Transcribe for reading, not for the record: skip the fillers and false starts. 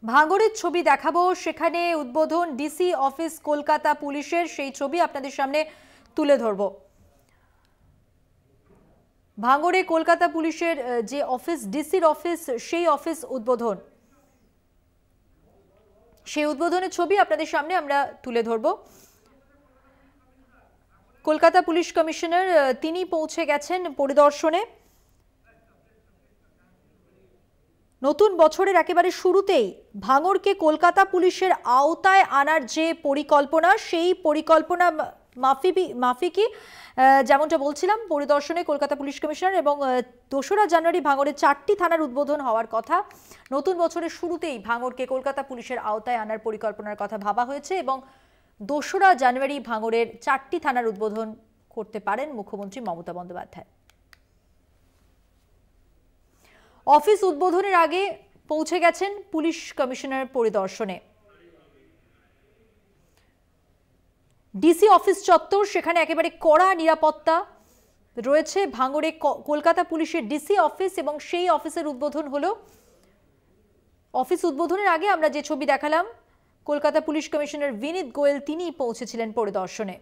ভাঙড়ের ছবি দেখাবো, সেখানে উদ্বোধন ডিসি অফিস কলকাতা পুলিশের, সেই ছবি আপনাদের সামনে তুলে ধরবো। ভাঙড়ে কলকাতা পুলিশের যে অফিস, ডিসির অফিস, সেই অফিস উদ্বোধন, সেই উদ্বোধনের ছবি আপনাদের সামনে আমরা তুলে ধরবো। কলকাতা পুলিশ কমিশনার তিনি পৌঁছে গেছেন পরিদর্শনে। নতুন বছরের একেবারে শুরুতেই ভাঙড়কে কলকাতা পুলিশের আওতায় আনার যে পরিকল্পনা, সেই পরিকল্পনা মাফিকই যেমনটা বলছিলাম পরিদর্শনে কলকাতা পুলিশ কমিশনার, এবং 2রা জানুয়ারি ভাঙড়ের 4টি থানার উদ্বোধন হওয়ার কথা। নতুন বছরের শুরুতেই ভাঙড়কে কলকাতা পুলিশের আওতায় আনার পরিকল্পনার কথা ভাবা হয়েছে এবং 2রা জানুয়ারি ভাঙড়ের 4টি থানার উদ্বোধন করতে পারেন মুখ্যমন্ত্রী মমতা বন্দ্যোপাধ্যায়। অফিস উদ্বোধনের আগে পৌঁছে গেছেন পুলিশ কমিশনার পরিদর্শনে। ডিসি অফিস চত্বর, সেখানে একেবারে কড়া নিরাপত্তা রয়েছে। ভাঙড়ে কলকাতা পুলিশের ডিসি অফিস এবং সেই অফিসের উদ্বোধন হলো। অফিস উদ্বোধনের আগে আমরা যে ছবি দেখালাম, কলকাতা পুলিশ কমিশনার বিনীত গোয়েল তিনি পৌঁছেছিলেন পরিদর্শনে।